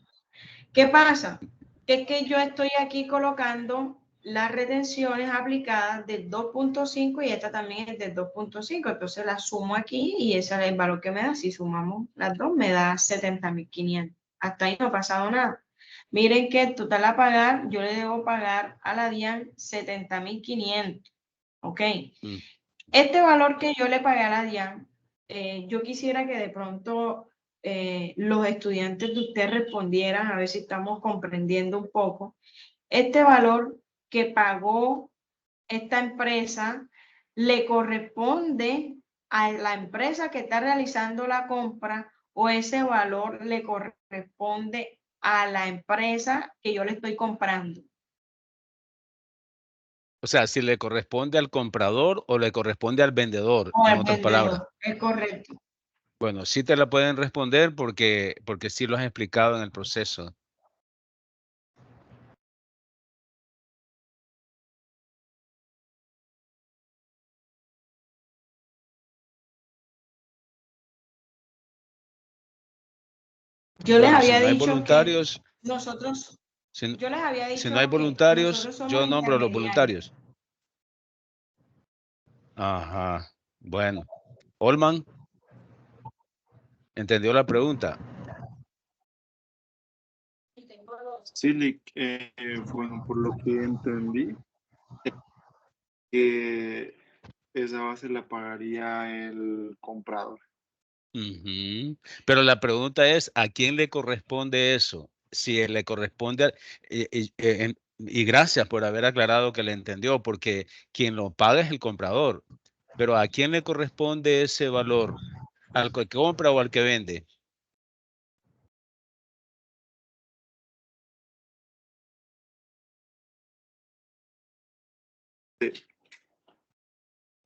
¿Qué pasa? Que es que yo estoy aquí colocando las retenciones aplicadas del 2.5 y esta también es del 2.5. Entonces la sumo aquí y ese es el valor que me da. Si sumamos las dos, me da 70.500. Hasta ahí no ha pasado nada. Miren que el total a pagar, yo le debo pagar a la DIAN 70.500. ¿Ok? Mm. Este valor que yo le pagué a la DIAN, yo quisiera que de pronto los estudiantes de usted respondieran, a ver si estamos comprendiendo un poco. Este valor que pagó esta empresa le corresponde a la empresa que está realizando la compra o ese valor le corresponde a la empresa que yo le estoy comprando. O sea, si le corresponde al comprador o le corresponde al vendedor, O en al otras palabras. vendedor, es correcto. Bueno, sí te la pueden responder porque sí lo has explicado en el proceso. Yo les Bueno, si había no hay dicho que voluntarios, nosotros, si, yo les había si no hay dicho que voluntarios, nosotros somos yo nombro a los intermediarios. voluntarios. Ajá. Bueno. Olman, ¿entendió la pregunta? Sí, Lick, bueno, por lo que entendí, que esa base la pagaría el comprador. Ujú. Pero la pregunta es, ¿a quién le corresponde eso? Si le corresponde, y gracias por haber aclarado que le entendió, porque quien lo paga es el comprador. Pero ¿a quién le corresponde ese valor? ¿Al que compra o al que vende?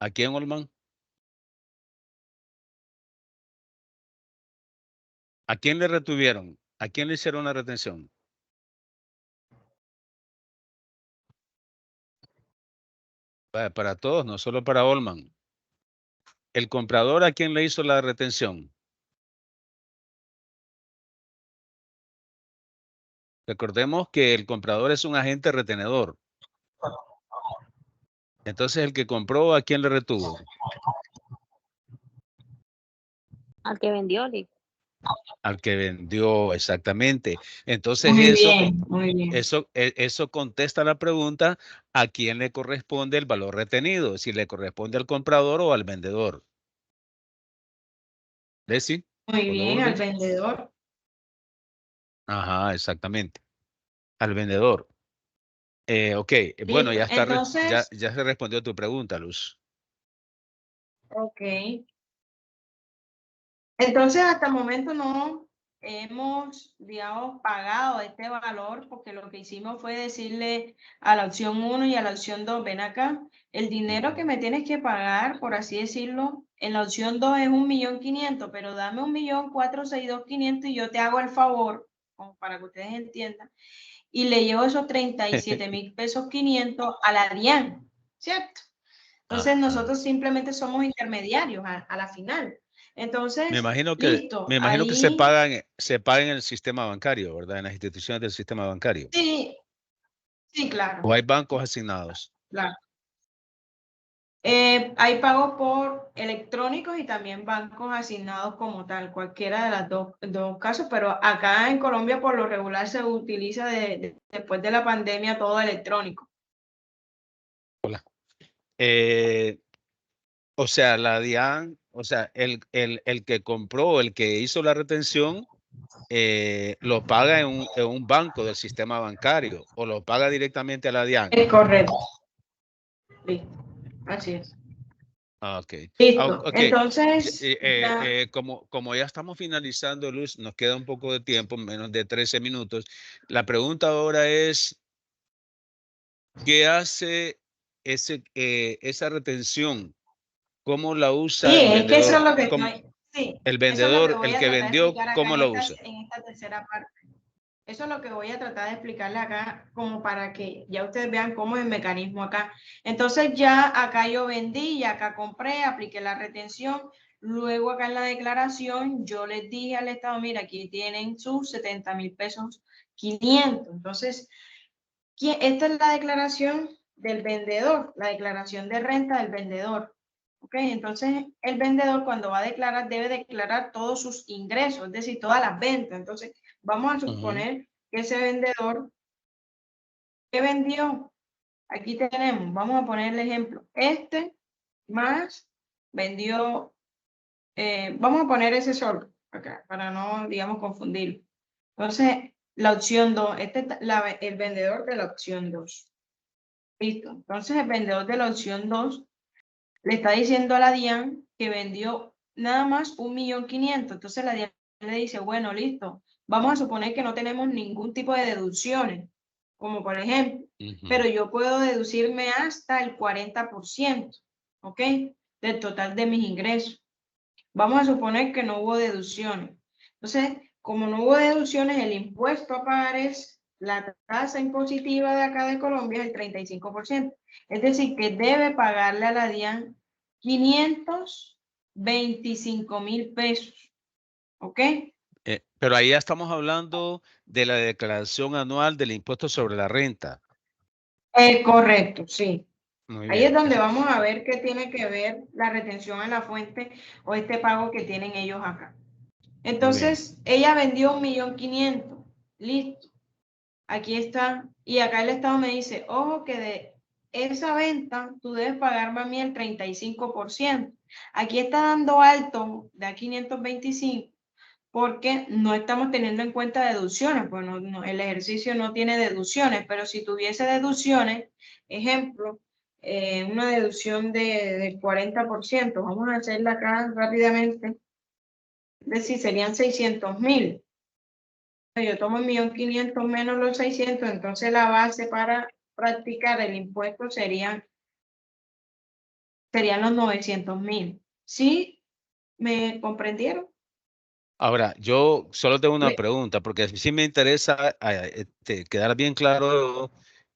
¿A quién, Olman? ¿A quién le retuvieron? ¿A quién le hicieron la retención? Para todos, no solo para Olman. ¿El comprador a quién le hizo la retención? Recordemos que el comprador es un agente retenedor. Entonces, el que compró, ¿a quién le retuvo? Al que vendió, Lick. Al que vendió, exactamente. Entonces, Muy bien, muy bien. eso contesta la pregunta, ¿a quién le corresponde el valor retenido? Si le corresponde al comprador o al vendedor. ¿Desi? Muy ¿Por lo bien, al orden? vendedor. Ajá, exactamente. Al vendedor. Ok, bueno, Listo. Entonces, ya se respondió tu pregunta, Luz. ok. Entonces, hasta el momento no hemos, digamos, pagado este valor porque lo que hicimos fue decirle a la opción 1 y a la opción 2, ven acá, el dinero que me tienes que pagar, por así decirlo, en la opción 2 es 1.500.000, pero dame 1.462.500 y yo te hago el favor, como para que ustedes entiendan, y le llevo esos 37.000 pesos 500 a la DIAN, ¿cierto? Entonces nosotros simplemente somos intermediarios a la final. Entonces, Me imagino listo, que ahí se paga en el sistema bancario, ¿verdad? En las instituciones del sistema bancario. sí, sí, ¿O claro, hay bancos asignados? claro. Hay pagos por electrónicos y también bancos asignados como tal, cualquiera de las dos casos, pero acá en Colombia por lo regular se utiliza después de la pandemia todo electrónico. Hola. O sea, la DIAN, o sea, el que compró, el que hizo la retención, lo paga en un banco del sistema bancario o lo paga directamente a la DIAN. Es correcto. Listo, así es. Ah, ok. Listo, Ok. entonces, Como ya estamos finalizando, Luz, nos queda un poco de tiempo, menos de 13 minutos. La pregunta ahora es, ¿qué hace esa retención? ¿Cómo la usa sí, el es que eso es vendedor? lo que estoy, sí, El eso es lo que vendedor, voy el a que tratar de vendió, explicar acá ¿cómo lo usa? en esta tercera parte. Eso es lo que voy a tratar de explicarle acá, como para que ya ustedes vean cómo es el mecanismo acá. Entonces ya acá yo vendí, ya acá compré, apliqué la retención. Luego acá en la declaración yo les dije al Estado, mira, aquí tienen sus 70.000 pesos 500. Entonces, esta es la declaración del vendedor, la declaración de renta del vendedor. ¿Ok? Entonces, el vendedor cuando va a declarar debe declarar todos sus ingresos, es decir, todas las ventas. Entonces, vamos a suponer que ese vendedor, ¿qué vendió? Aquí tenemos, vamos a poner el ejemplo, más vendió, vamos a poner ese solo acá, para no, digamos, confundirlo. Entonces, la opción 2, el vendedor de la opción 2. Listo. Entonces, el vendedor de la opción 2 le está diciendo a la DIAN que vendió nada más 1.500.000. Entonces la DIAN le dice, bueno, listo, vamos a suponer que no tenemos ningún tipo de deducciones, como por ejemplo, pero yo puedo deducirme hasta el 40%, ¿ok? Del total de mis ingresos. Vamos a suponer que no hubo deducciones. Entonces, como no hubo deducciones, el impuesto a pagar es la tasa impositiva de acá de Colombia, el 35%. Es decir, que debe pagarle a la DIAN 525.000 pesos. ¿Ok? Pero ahí ya estamos hablando de la declaración anual del impuesto sobre la renta. Correcto, sí. Muy Ahí es bien. donde vamos a ver qué tiene que ver la retención en la fuente o este pago que tienen ellos acá. Muy bien. Entonces, ella vendió 1.500.000. Listo. Aquí está. Y acá el Estado me dice, ojo que de esa venta tú debes pagarme a mí el 35%. Aquí está dando alto de a 525 porque no estamos teniendo en cuenta deducciones, pues el ejercicio no tiene deducciones, pero si tuviese deducciones, ejemplo, una deducción del 40%, vamos a hacerla acá rápidamente, es decir, serían 600.000. Yo tomo 1.500.000 menos los 600, entonces la base para practicar el impuesto serían los 900.000. ¿Sí? ¿Me comprendieron? Ahora, yo solo tengo una pregunta, porque sí me interesa quedar bien claro,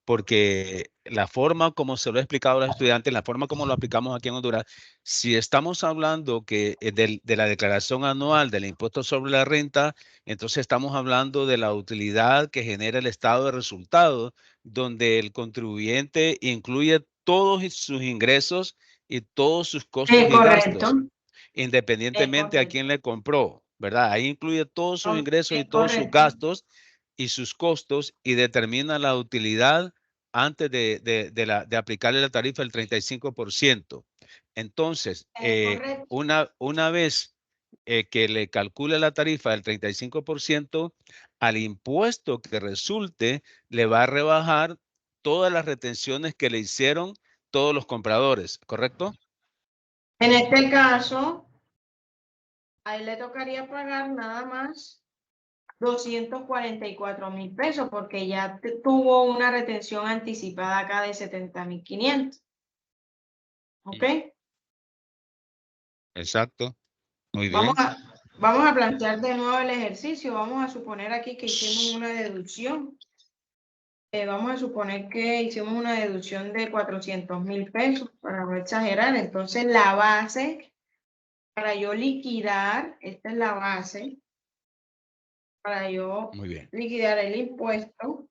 porque la forma como se lo he explicado a los estudiantes, la forma como lo aplicamos aquí en Honduras, si estamos hablando de la declaración anual del impuesto sobre la renta, entonces estamos hablando de la utilidad que genera el estado de resultados, donde el contribuyente incluye todos sus ingresos y todos sus costos y Correcto. gastos, independientemente a quién le compró, ¿verdad? Ahí incluye todos sus ingresos y todos sus gastos y sus costos y determina la utilidad antes de aplicarle la tarifa del 35%. Entonces, una vez que le calcule la tarifa del 35%, al impuesto que resulte, le va a rebajar todas las retenciones que le hicieron todos los compradores, ¿correcto? En este caso, a él le tocaría pagar nada más 244.000 pesos porque ya tuvo una retención anticipada acá de 70.500. ¿Ok? Exacto. Muy bien. Vamos a plantear de nuevo el ejercicio. Vamos a suponer aquí que hicimos una deducción. vamos a suponer que hicimos una deducción de 400.000 pesos, para no exagerar. Entonces, la base, para yo liquidar, esta es la base, para yo Muy bien. liquidar el impuesto,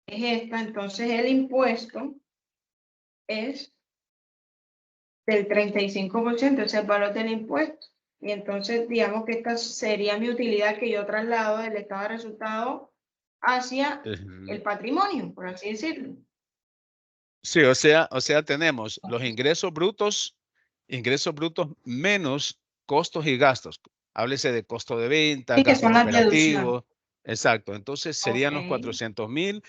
es esta. Entonces, el impuesto es del 35%, ese es el valor del impuesto. Y entonces, digamos que esta sería mi utilidad que yo traslado del estado de resultado hacia el patrimonio, por así decirlo. Sí, o sea, tenemos los ingresos brutos menos costos y gastos. Háblese de costo de venta, Sí, que gastos son las deducciones. operativos. Exacto. Entonces serían los Ok. 400.000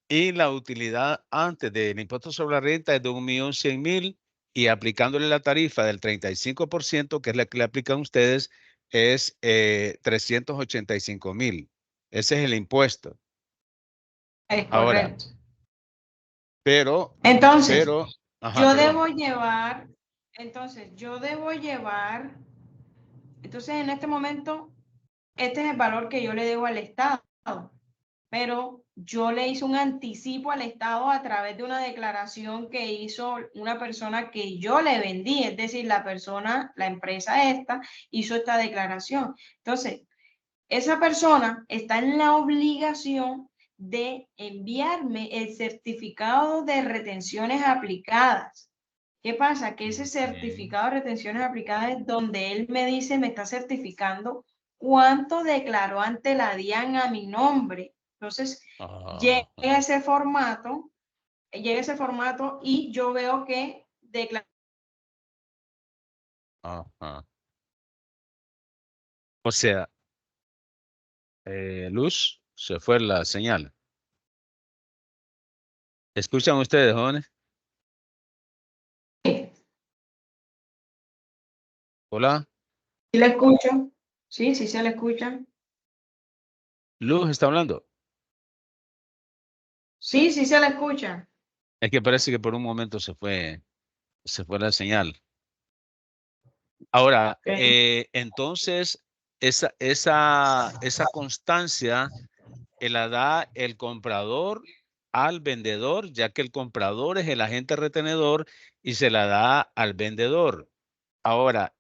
y la utilidad antes del impuesto sobre la renta es de 1.100.000 y aplicándole la tarifa del 35%, que es la que le aplican ustedes, es 385.000. Ese es el impuesto. Es Ahora, correcto. pero, Entonces, ajá, yo perdón. debo llevar, entonces en este momento, este es el valor que yo le debo al Estado, pero yo le hice un anticipo al Estado a través de una declaración que hizo una persona que yo le vendí, es decir, la empresa esta, hizo esta declaración. Entonces, esa persona está en la obligación de enviarme el certificado de retenciones aplicadas. ¿Qué pasa? Que ese certificado de retenciones aplicadas es donde él me dice, me está certificando cuánto declaró ante la DIAN a mi nombre. Entonces, llega ese formato y yo veo que declaró. O sea, Luz, se fue la señal. ¿Escuchan ustedes, jóvenes? Hola. ¿Sí la escucho? Sí, sí se la escucha. Luz está hablando. Sí, sí se la escucha. Es que parece que por un momento se fue la señal. Ahora, Okay. entonces, esa constancia la da el comprador al vendedor, ya que el comprador es el agente retenedor y se la da al vendedor. Ahora,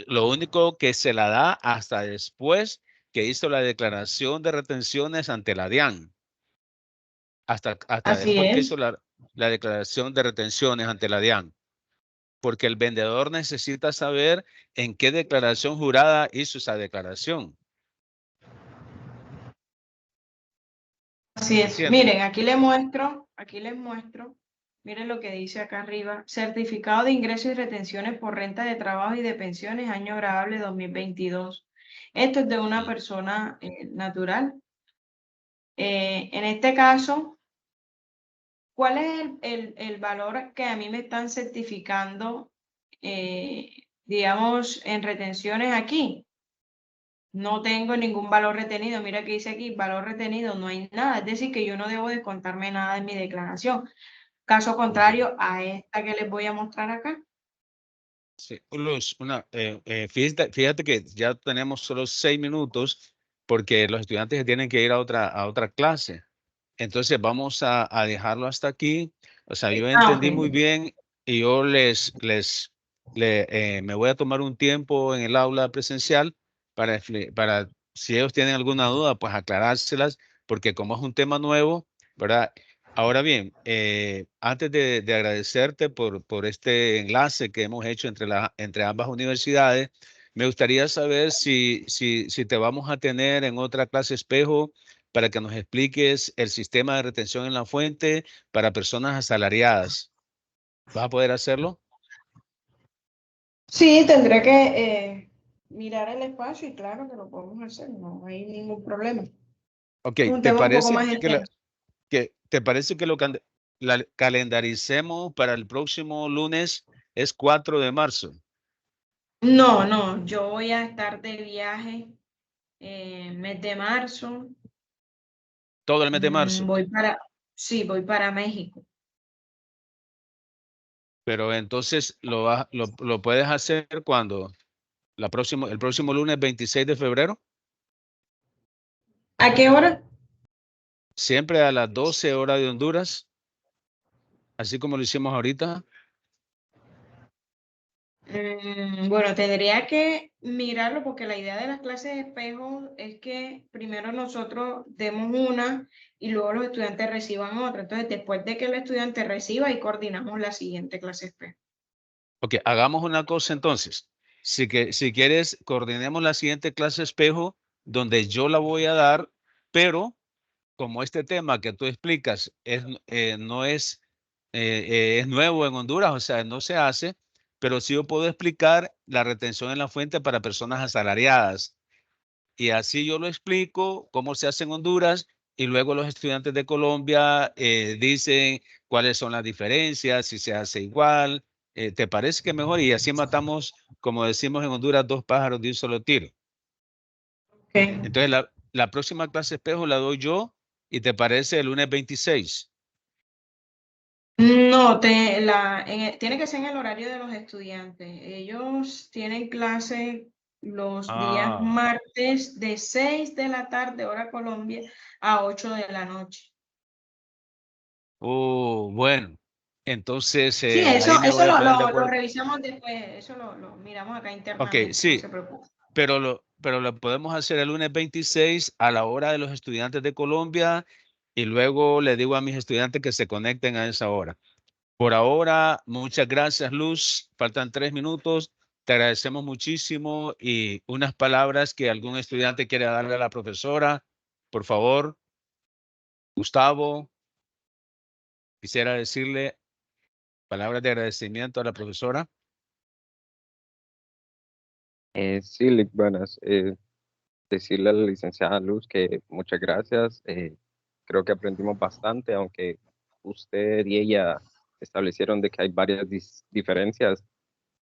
lo único que se la da hasta después que hizo la declaración de retenciones ante la DIAN. Hasta Así después que es. hizo la declaración de retenciones ante la DIAN. Porque el vendedor necesita saber en qué declaración jurada hizo esa declaración. Así ¿Me es. entiende? Miren, aquí les muestro, miren lo que dice acá arriba, certificado de ingresos y retenciones por renta de trabajo y de pensiones, año grabable 2022. Esto es de una persona natural. En este caso, ¿cuál es el valor que a mí me están certificando, digamos, en retenciones aquí? No tengo ningún valor retenido. Mira que dice aquí, valor retenido, no hay nada. Es decir, que yo no debo descontarme nada en mi declaración. Caso Muy bien. contrario a esta que les voy a mostrar acá. Sí, Luz, fíjate que ya tenemos solo 6 minutos porque los estudiantes se tienen que ir a otra clase. Entonces vamos a dejarlo hasta aquí. O sea, yo Ah, entendí muy ok. bien y yo me voy a tomar un tiempo en el aula presencial para si ellos tienen alguna duda, pues aclarárselas, porque como es un tema nuevo, ¿verdad? Ahora bien, antes de agradecerte por este enlace que hemos hecho entre ambas universidades, me gustaría saber si te vamos a tener en otra clase espejo para que nos expliques el sistema de retención en la fuente para personas asalariadas. ¿Vas a poder hacerlo? Sí, tendré que mirar el espacio y claro que lo podemos hacer, no hay ningún problema. Ok, Es un ¿te tema un poco parece más extenso. te parece que la calendaricemos para el próximo lunes? Es 4 de marzo. No, no, yo voy a estar de viaje mes de marzo. Todo el mes de marzo. Sí, voy para México. Pero entonces lo puedes hacer cuando el próximo lunes 26 de febrero. ¿A qué hora? Siempre a las 12 horas de Honduras, así como lo hicimos ahorita. Bueno, tendría que mirarlo porque la idea de las clases de espejo es que primero nosotros demos una y luego los estudiantes reciban otra. Entonces, después de que el estudiante reciba, y coordinamos la siguiente clase de espejo. Ok, hagamos una cosa entonces. Si quieres, coordinemos la siguiente clase espejo donde yo la voy a dar, pero como este tema que tú explicas no es, es nuevo en Honduras, o sea, no se hace, pero sí yo puedo explicar la retención en la fuente para personas asalariadas. Y así yo lo explico cómo se hace en Honduras y luego los estudiantes de Colombia dicen cuáles son las diferencias, si se hace igual. ¿Te parece que mejor? Y así matamos, como decimos en Honduras, 2 pájaros de un solo tiro. Okay. Entonces, la próxima clase espejo la doy yo y te parece el lunes 26. No, tiene que ser en el horario de los estudiantes. Ellos tienen clase los días Ah, martes de 6 de la tarde, hora Colombia, a 8 de la noche. bueno. Entonces, Sí, ahí me eso voy a poner de lo acuerdo. revisamos después, eso lo miramos acá Ok, internamente, no sí, se preocupe. pero lo podemos hacer el lunes 26 a la hora de los estudiantes de Colombia y luego le digo a mis estudiantes que se conecten a esa hora. Por ahora, muchas gracias, Luz. Faltan 3 minutos. Te agradecemos muchísimo y unas palabras que algún estudiante quiere darle a la profesora. Por favor, Gustavo, quisiera decirle palabras de agradecimiento a la profesora. Sí, buenas. Decirle a la licenciada Luz que muchas gracias. Creo que aprendimos bastante, aunque usted y ella establecieron de que hay varias diferencias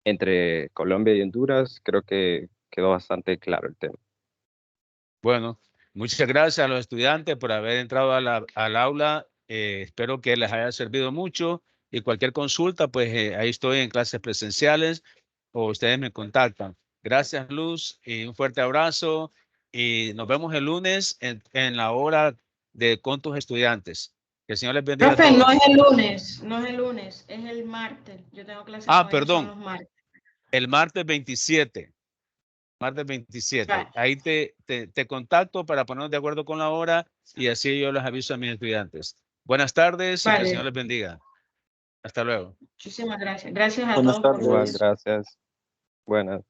entre Colombia y Honduras. Creo que quedó bastante claro el tema. Bueno, muchas gracias a los estudiantes por haber entrado al aula. Espero que les haya servido mucho y cualquier consulta, pues ahí estoy en clases presenciales o ustedes me contactan. Gracias, Luz, y un fuerte abrazo y nos vemos el lunes en la hora con tus estudiantes. Que el Señor les bendiga a Profe, no es todos. el lunes, no es el lunes, es el martes. Yo tengo clase Ah, con ellos, son perdón, los martes. el martes 27. Martes 27. Vale, Ahí te contacto para ponernos de acuerdo con la hora y así yo les aviso a mis estudiantes. Buenas tardes y que el Señor vale, les bendiga. Hasta luego. muchísimas gracias. Gracias a Buenas todos por su Igual, tardes. atención. gracias. Buenas.